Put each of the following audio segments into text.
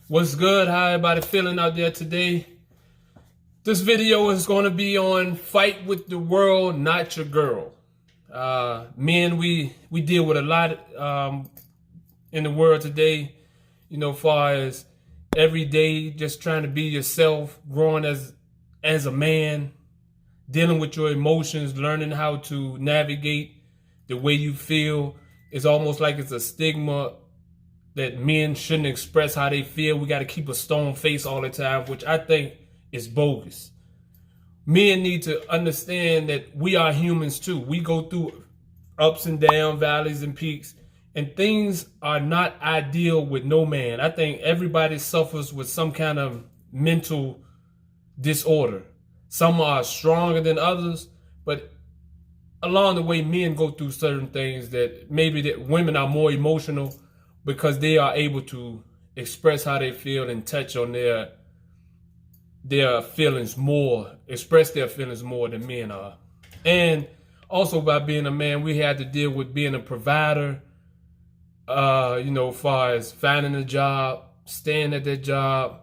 What's good? How everybody feeling out there today? This video is going to be on fight with the world, not your girl. Men, we deal with a lot in the world today. Far as every day, just trying to be yourself, growing as a man, dealing with your emotions, learning how to navigate the way you feel. It's almost like it's a stigma that men shouldn't express how they feel. We got to keep a stone face all the time, which I think is bogus. Men need to understand that we are humans too. We go through ups and downs, valleys and peaks, and things are not ideal with no man. I think everybody suffers with some kind of mental disorder. Some are stronger than others, but along the way, men go through certain things that maybe that women are more emotional because they are able to express how they feel and touch on their feelings more, express their feelings more than men are. And also by being a man, we had to deal with being a provider, far as finding a job, staying at that job.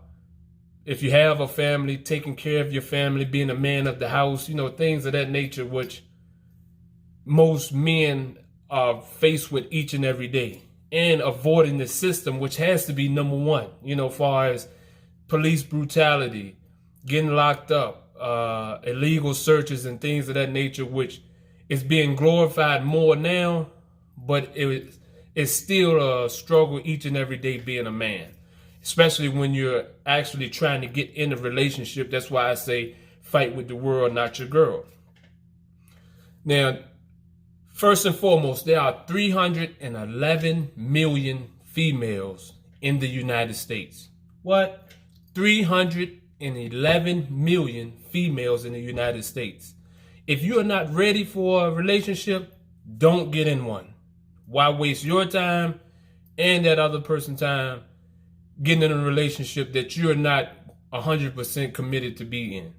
If you have a family, taking care of your family, being a man of the house, things of that nature, which most men are faced with each and every day. And avoiding the system, which has to be number one, far as police brutality, getting locked up, illegal searches and things of that nature, which is being glorified more now, but it's still a struggle each and every day being a man, especially when you're actually trying to get in a relationship. That's why I say fight with the world, not your girl. Now, first and foremost, there are 311 million females in the United States. What? 311 million females in the United States. If you are not ready for a relationship, don't get in one. Why waste your time and that other person's time getting in a relationship that you're not 100% committed to be in?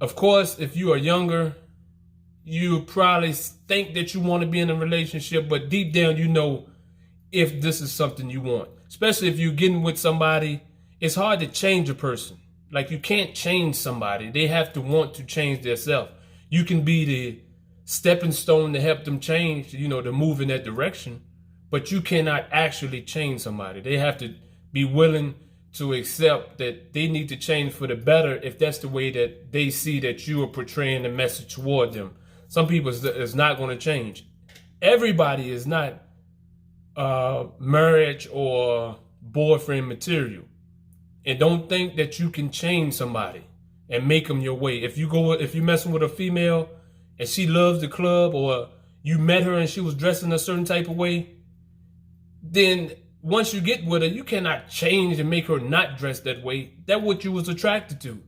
Of course, if you are younger, you probably think that you want to be in a relationship, but deep down you know if this is something you want. Especially if you're getting with somebody, it's hard to change a person. Like, you can't change somebody. They have to want to change themselves. You can be the stepping stone to help them change, to move in that direction, but you cannot actually change somebody. They have to be willing to accept that they need to change for the better if that's the way that they see that you are portraying the message toward them. Some people is not going to change. Everybody is not marriage or boyfriend material. And don't think that you can change somebody and make them your way. If you're messing with a female and she loves the club, or you met her and she was dressing a certain type of way, then once you get with her, you cannot change and make her not dress that way. That's what you was attracted to.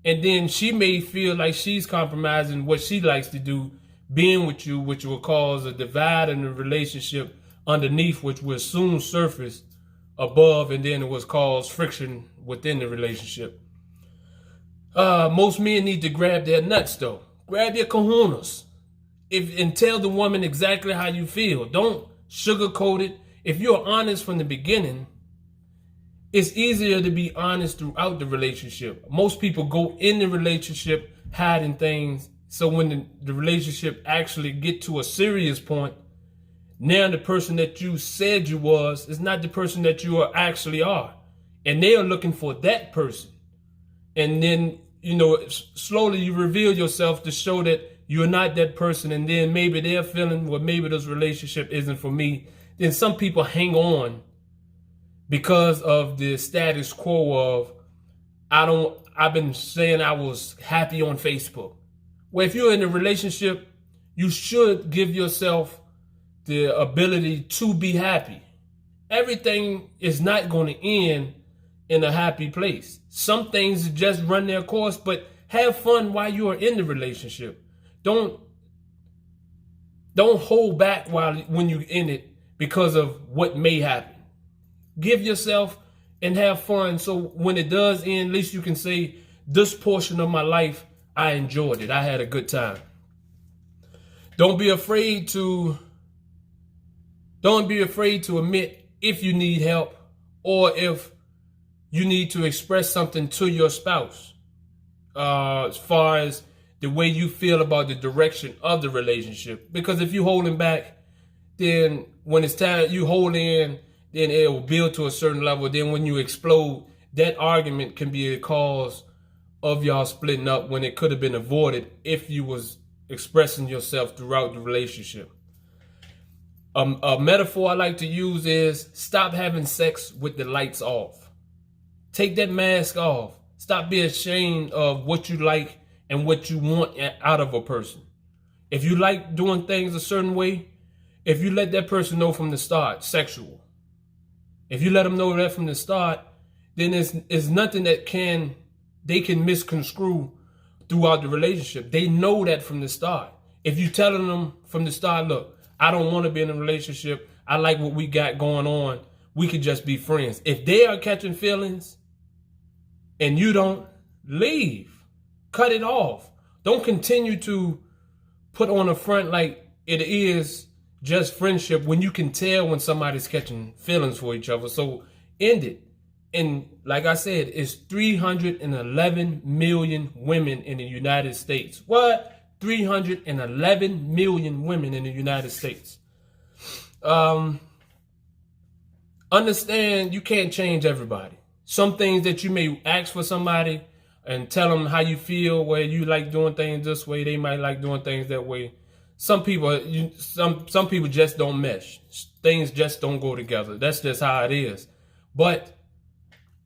And then she may feel like she's compromising what she likes to do, being with you, which will cause a divide in the relationship underneath, which will soon surface above, and then it will cause friction within the relationship. Most men need to grab their nuts, though. Grab their kahunas. And tell the woman exactly how you feel. Don't sugarcoat it. If you're honest from the beginning, it's easier to be honest throughout the relationship. Most people go in the relationship hiding things, so when the relationship actually get to a serious point, now the person that you said you was is not the person that you actually are. And they are looking for that person. And then, slowly you reveal yourself to show that you're not that person. And then maybe they're feeling, well, maybe this relationship isn't for me. Then some people hang on because of the status quo of, I've been saying I was happy on Facebook. Well, if you're in a relationship, you should give yourself the ability to be happy. Everything is not going to end in a happy place. Some things just run their course, but have fun while you are in the relationship. Don't hold back when you're in it because of what may happen. Give yourself and have fun, so when it does end, at least you can say, this portion of my life, I enjoyed it. I had a good time. Don't be afraid to admit if you need help, or if you need to express something to your spouse as far as the way you feel about the direction of the relationship. Because if you holding back, then when it's time you hold in, then it will build to a certain level. Then when you explode, that argument can be a cause of y'all splitting up when it could have been avoided if you was expressing yourself throughout the relationship. A metaphor I like to use is stop having sex with the lights off. Take that mask off. Stop being ashamed of what you like and what you want out of a person. If you like doing things a certain way, if you let that person know from the start, sexual. If you let them know that from the start, then it's nothing that they can misconstrue throughout the relationship. They know that from the start. If you telling them from the start, look, I don't want to be in a relationship. I like what we got going on. We could just be friends. If they are catching feelings and you don't, leave. Cut it off. Don't continue to put on a front like it is just friendship when you can tell when somebody's catching feelings for each other. So end it. And like I said, it's 311 million women in the United States. What? 311 million women in the United States. Understand you can't change everybody. Some things that you may ask for somebody and tell them how you feel, where you like doing things this way, they might like doing things that way. Some people, some people just don't mesh. Things just don't go together. That's just how it is. But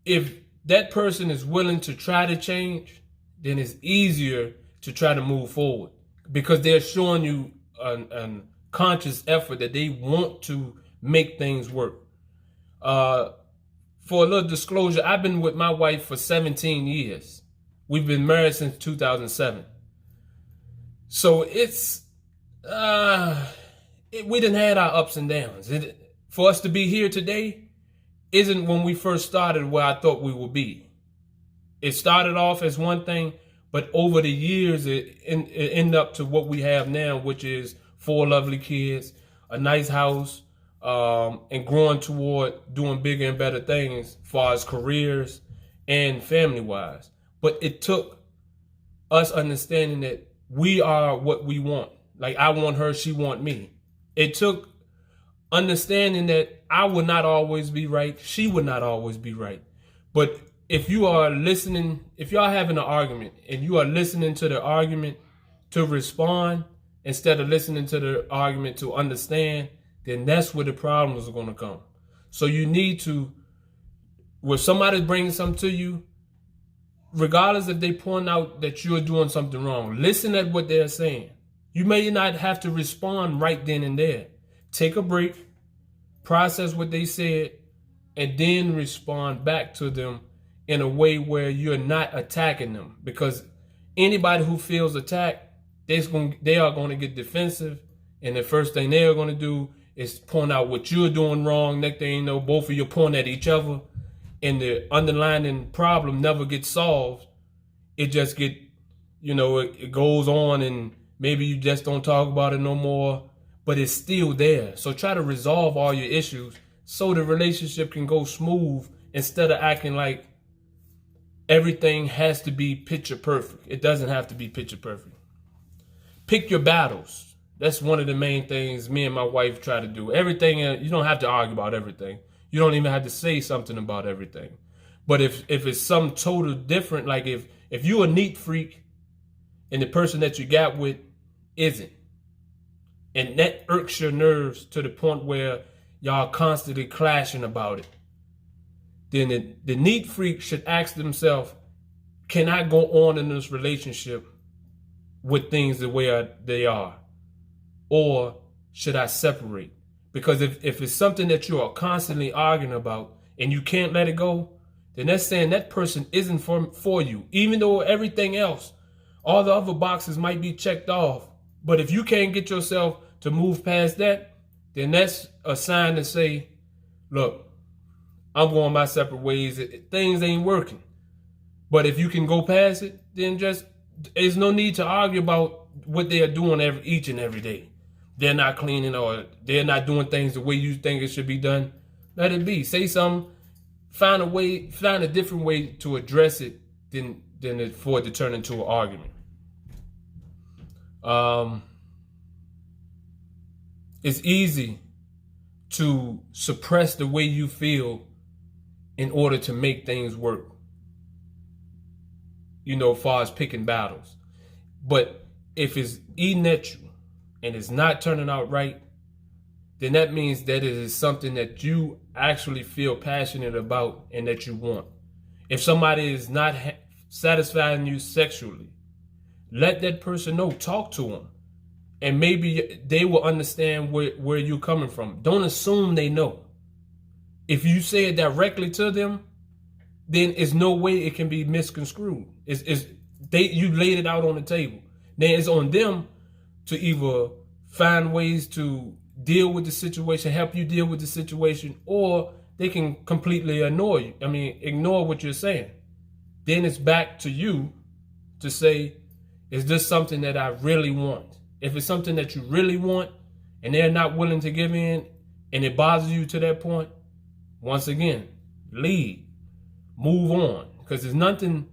if that person is willing to try to change, then it's easier to try to move forward because they're showing you a conscious effort that they want to make things work. For a little disclosure, I've been with my wife for 17 years. We've been married since 2007. So we didn't have our ups and downs. For us to be here today isn't when we first started where I thought we would be. It started off as one thing, but over the years, it ended up to what we have now, which is 4 lovely kids, a nice house, and growing toward doing bigger and better things as far as careers and family-wise. But it took us understanding that we are what we want. Like I want her, she want me. It took understanding that I would not always be right, she would not always be right. But if you are listening, if y'all having an argument and you are listening to the argument to respond instead of listening to the argument to understand, then that's where the problems are going to come. So you need to, when somebody's bringing something to you, regardless if they point out that you're doing something wrong, listen at what they're saying. You may not have to respond right then and there. Take a break, process what they said, and then respond back to them in a way where you're not attacking them. Because anybody who feels attacked, they are going to get defensive. And the first thing they are going to do is point out what you're doing wrong. Next thing you know, both of you point at each other. And the underlying problem never gets solved. It just it goes on and maybe you just don't talk about it no more. But it's still there. So try to resolve all your issues so the relationship can go smooth instead of acting like everything has to be picture perfect. It doesn't have to be picture perfect. Pick your battles. That's one of the main things me and my wife try to do. Everything, you don't have to argue about everything. You don't even have to say something about everything. But if it's something total different, like if you're a neat freak and the person that you got with isn't, and that irks your nerves to the point where y'all constantly clashing about it, then the neat freak should ask themselves, can I go on in this relationship with things the way they are? Or should I separate? Because if it's something that you are constantly arguing about and you can't let it go, then that's saying that person isn't for you. Even though everything else, all the other boxes might be checked off. But if you can't get yourself to move past that, then that's a sign to say, look, I'm going my separate ways. Things ain't working. But if you can go past it, then there's no need to argue about what they are doing each and every day. They're not cleaning or they're not doing things the way you think it should be done. Let it be. Say something. find a different way to address it for it to turn into an argument. It's easy to suppress the way you feel in order to make things work, as far as picking battles. But if it's eating at you and it's not turning out right, then that means that it is something that you actually feel passionate about and that you want. If somebody is not satisfying you sexually, let that person know. Talk to them. And maybe they will understand where you're coming from. Don't assume they know. If you say it directly to them, then there's no way it can be misconstrued. You laid it out on the table. Then it's on them to either find ways to deal with the situation, help you deal with the situation, or they can completely ignore what you're saying. Then it's back to you to say, is this something that I really want? If it's something that you really want and they're not willing to give in and it bothers you to that point, once again, leave, move on. Because there's nothing,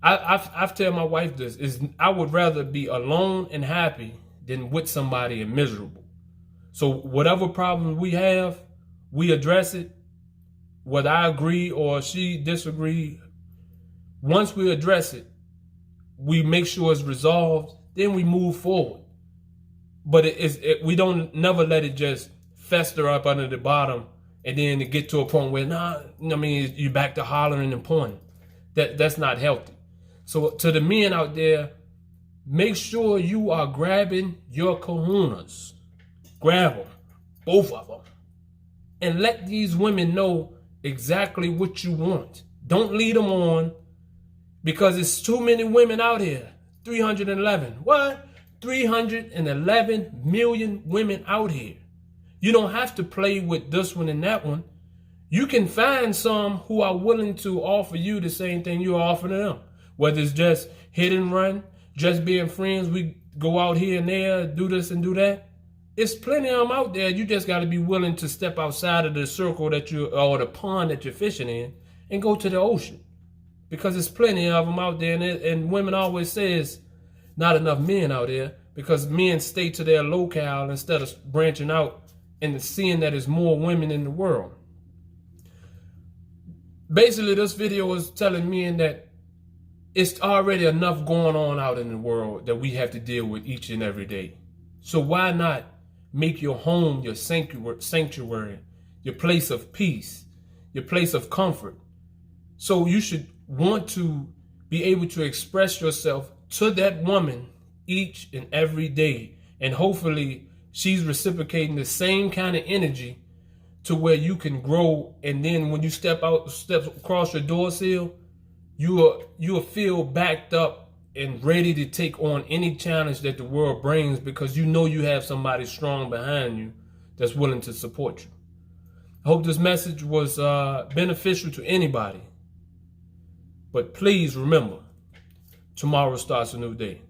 I've told my wife this, I would rather be alone and happy than with somebody and miserable. So whatever problems we have, we address it, whether I agree or she disagree. Once we address it, we make sure it's resolved, then we move forward. But we don't never let it just fester up under the bottom and then to get to a point where, you're back to hollering and pointing. That's not healthy. So to the men out there, make sure you are grabbing your kahunas. Grab them, both of them, and let these women know exactly what you want. Don't lead them on, because it's too many women out here. 311. What? 311 million women out here. You don't have to play with this one and that one. You can find some who are willing to offer you the same thing you're offering them. Whether it's just hit and run, just being friends, we go out here and there, do this and do that. It's plenty of them out there. You just got to be willing to step outside of the circle or the pond that you're fishing in and go to the ocean. Because there's plenty of them out there. And women always says, not enough men out there, because men stay to their locale instead of branching out and seeing that there's more women in the world. Basically, this video is telling men that it's already enough going on out in the world that we have to deal with each and every day. So why not make your home your sanctuary, your place of peace, your place of comfort? So you should want to be able to express yourself to that woman each and every day. And hopefully she's reciprocating the same kind of energy to where you can grow. And then when you step across your door sill, you'll feel backed up and ready to take on any challenge that the world brings, because you know you have somebody strong behind you that's willing to support you. I hope this message was beneficial to anybody. But please remember, tomorrow starts a new day.